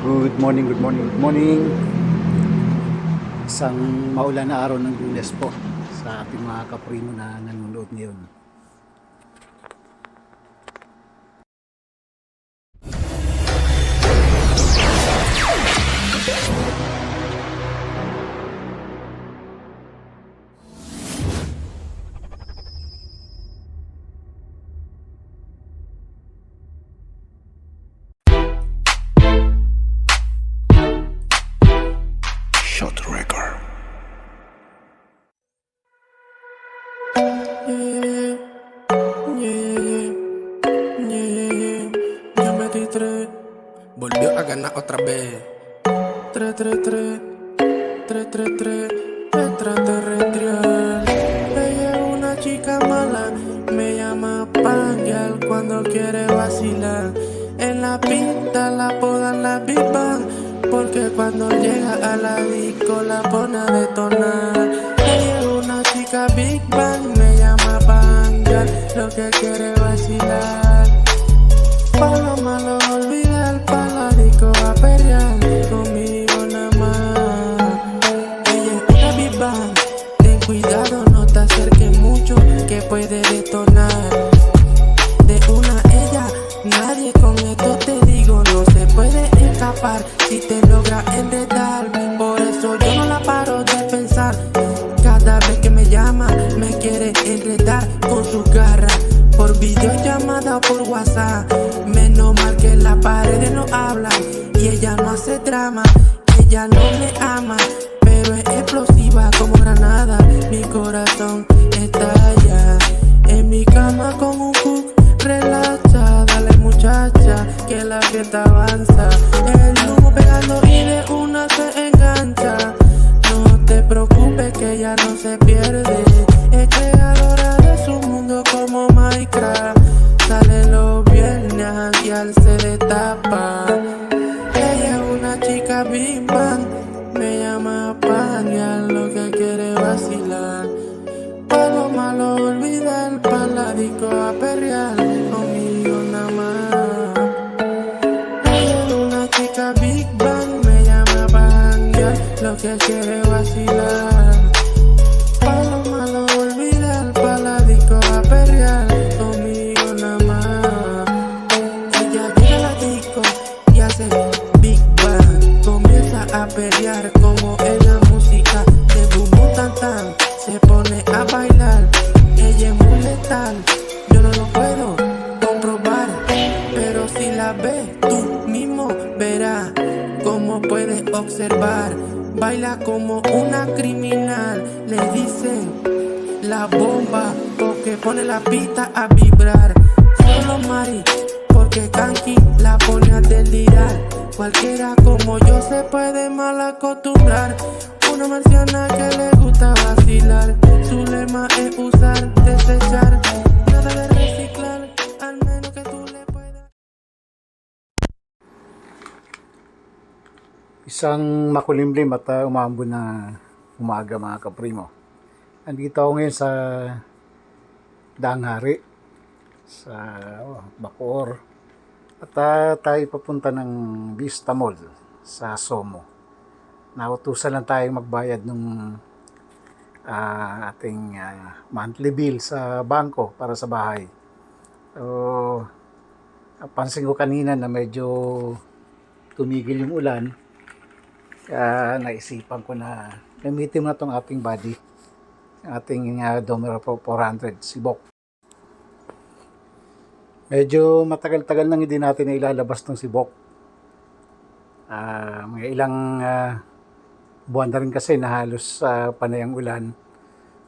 Good morning, good morning, good morning. Isang maulan na araw ng Lunes po sa ating mga kaprimo na nanonood ngayon. Shot Record. Yo metí tres, volvió a ganar otra vez. 3-3-3, 3-3-3, extraterrestrial. Ella es una chica mala, me llama Pangyal cuando quiere vacilar. En la pista la podan la Big Bang, porque cuando llega a la disco la pone a detonar. Ella es una chica Big Bang, me llama Pangyal, lo que quiere vacilar. Pa' lo malo olvidar, pa' la disco a pelear, conmigo nada más. Ella es una Big Bang, ten cuidado, no te acerques mucho, que puede detonar. De una ella, nadie con esto te digo, no se puede escapar si te logra enredar. Por eso yo no la paro de pensar, cada vez que me llama me quiere enredar con su garra. Por videollamada o por WhatsApp, menos mal que las paredes no hablan y ella no hace drama. Ella no me ama, pero es explosiva como granada. Mi corazón estalla en mi cama con un hook. Relaxa, dale muchacha, que la fiesta avanza. El humo pegando y de una se engancha. No te preocupes que ella no se pierde, es creadora de su mundo como Minecraft. Sale los viernes y al se destapa. Ella es una chica Big Bang, me llama Pangyal, lo que quiere vacilar. Pa' lo malo olvidar, pa' la disco a perrear, conmigo nada más. Ella es una chica Big Bang, me llama Pangyal, lo que quiere vacilar. Pa' lo malo olvidar, pa' la disco a perrear, conmigo nada más. Ella llega a la disco y hace Big Bang, comienza a perrear como en la música de Boom Boom Tan Tan. Se pone a bailar, ella es muy letal, yo no lo puedo comprobar, pero si la ves tú mismo verás cómo puedes observar. Baila como una criminal, le dicen la bomba porque pone la pista a vibrar. Solo Mari porque Kanki la pone a delirar. Cualquiera como yo se puede mal acostumbrar. Una marciana que le gusta vacilar, su lema es usar, desechar, nada de reciclar, al menos que tú le puedas. Isang makulimlim at umambon na umaga mga kaprimo. Andito ako ngayon sa Daanghari, sa Bacoor. At tayo papunta ng Vista Mall sa Somo. Nautusan lang tayong magbayad ng ating monthly bill sa bangko para sa bahay. So, napansin ko kanina na medyo tumigil yung ulan. Kaya naisipan ko na gamitin mo na itong ating body, ating Domero 400 Sibok. Medyo matagal-tagal nang hindi natin na ilalabas ng Sibok. Mga ilang buwan na rin kasi na halos panay ang ulan.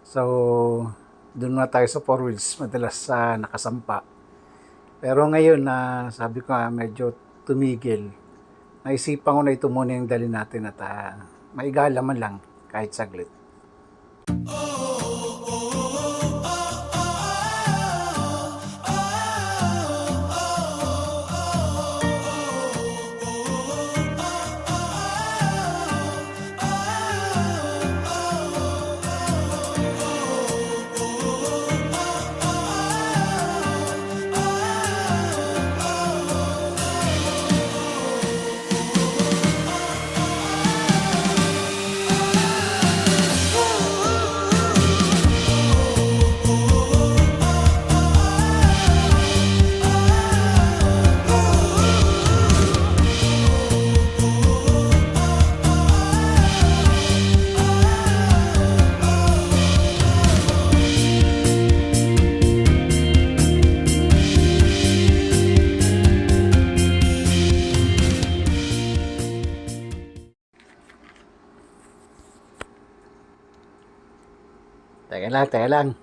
So, doon na tayo sa 4 wheels, madalas nakasampa. Pero ngayon na sabi ko medyo tumigil, naisipan ko na ito muna yung dali natin at maigala man lang kahit saglit. Teka lang.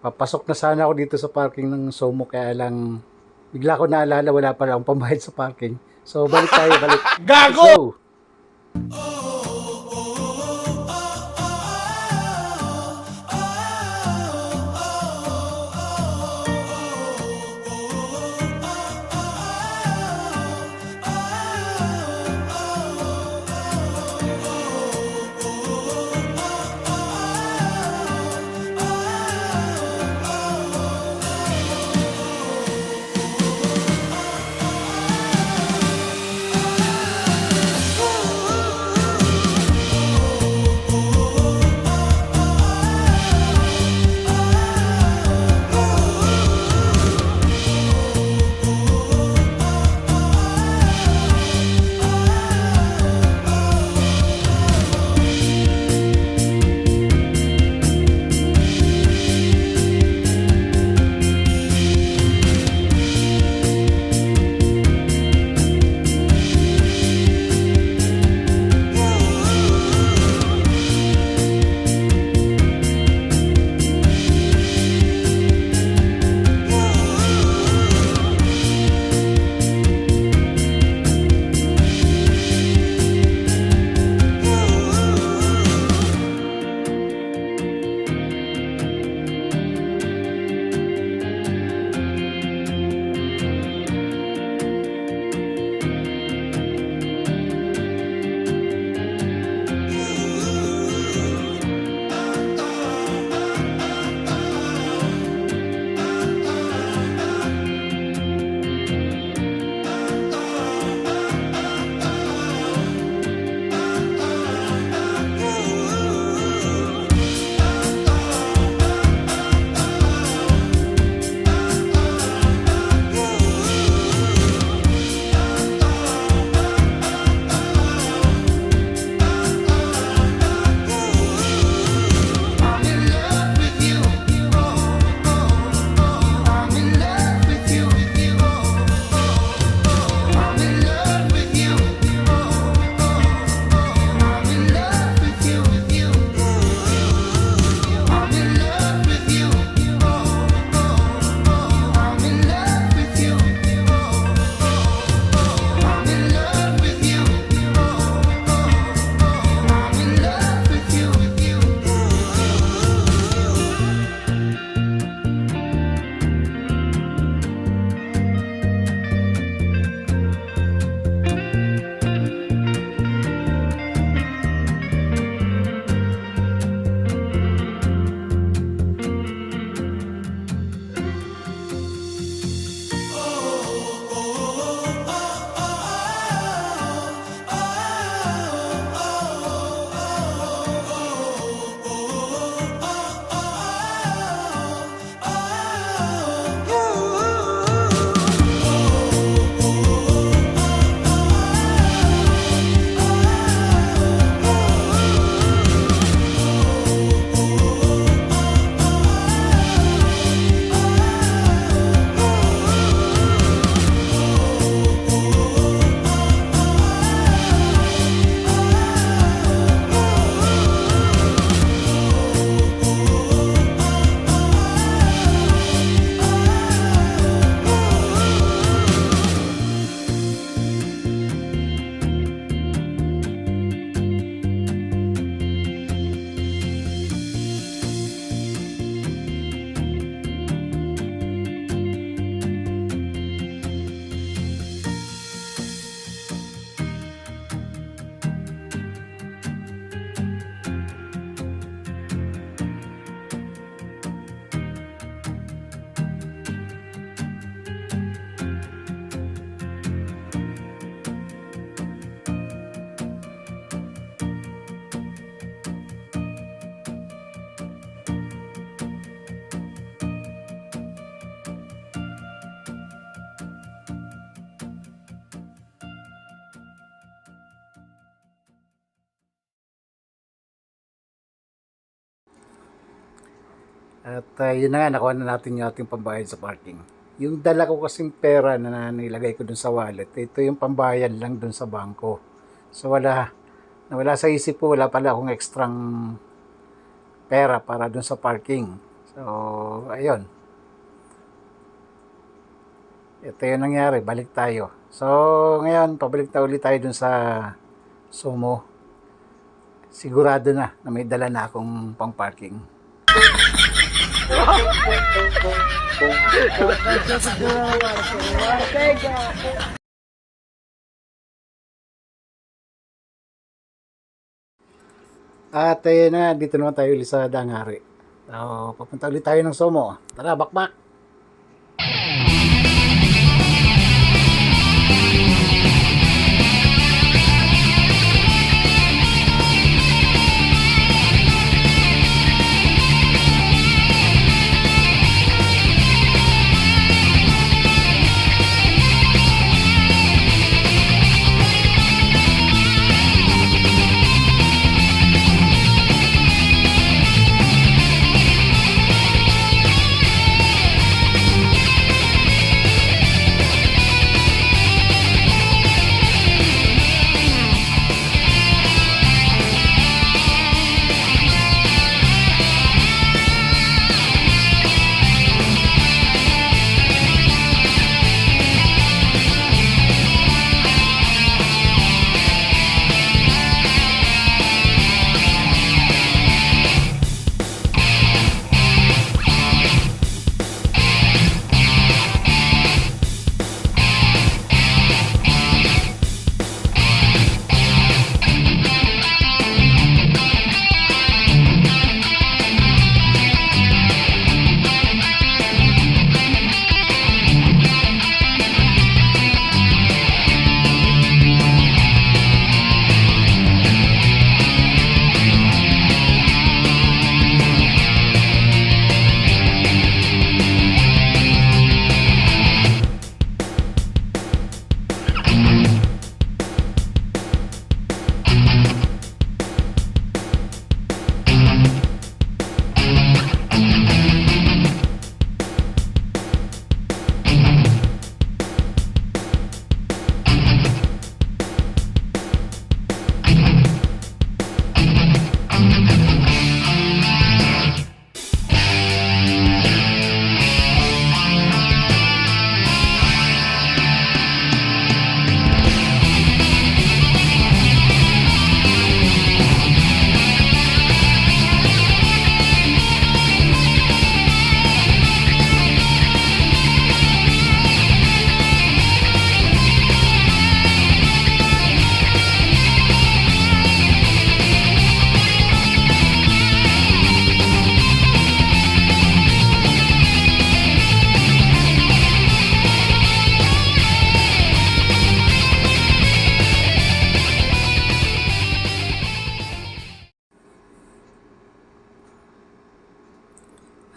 Papasok na sana ako dito sa parking ng Somo, kaya lang bigla ko naalala wala pala akong pambayad sa parking. So balik tayo, balik. Gago! Let's go! At yun na nga, nakuha na natin yung ating pambayad sa parking. Yung dala ko kasing pera na nilagay ko dun sa wallet, ito yung pambayad lang dun sa bangko. So Nawala sa isip ko, wala pala akong extrang pera para dun sa parking. So, ayun. Ito yung nangyari, balik tayo. So, ngayon, pabalik na ulit tayo dun sa Sumo. Sigurado na may dala na akong pang parking. At ayun na, dito naman tayo ulit sa Dangari. So, papunta ulit tayo ng Sumo. Tara, bakbak!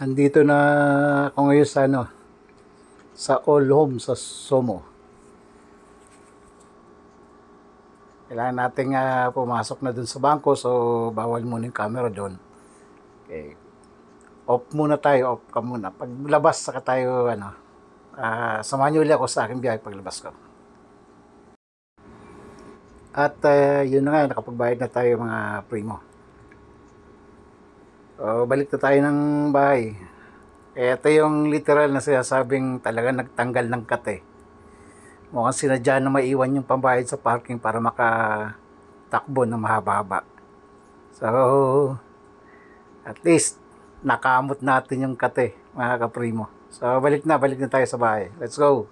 Andito na ako ngayon sa sa All Home sa Sumo. Kailangan nating pumasok na dun sa bangko, so bawal muna yung camera doon. Okay. Off muna tayo, off ka muna. Paglabas saka tayo samahan niyo ulit ako sa aking biyahe paglabas ko. At yun na nga, nakapagbayad na tayo mga primo. So, balik na tayo ng bahay. Ito yung literal na sinasabing talaga nagtanggal ng kate. Mukhang sinadya na maiwan yung pambayad sa parking para makatakbo na mahaba-haba. So, at least, nakamot natin yung kate, mga kaprimo. So, balik na tayo sa bahay. Let's go!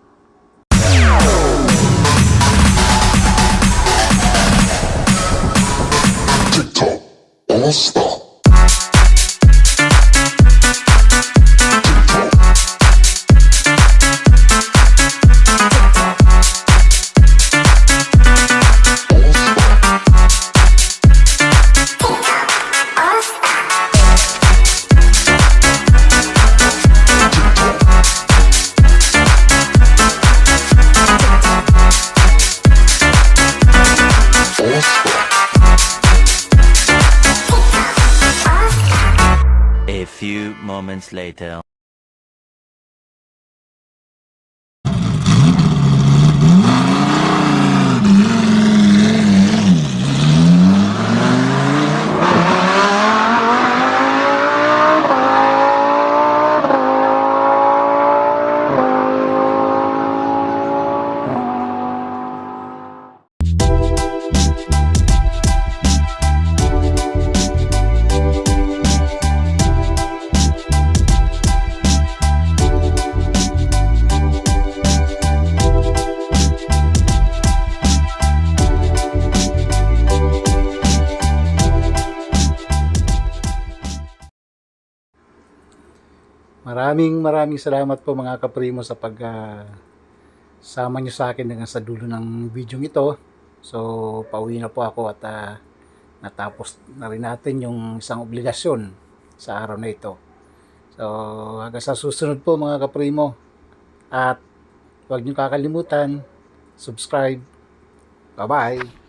TikTok All-Star. A few moments later. maraming salamat po mga kaprimo sa pag sama nyo sa akin hanggang sa dulo ng video ito. So, pauwi na po ako at natapos na rin natin yung isang obligasyon sa araw na ito. So, hanggang sa susunod po mga kaprimo. At huwag nyo kakalimutan, subscribe. Bye-bye!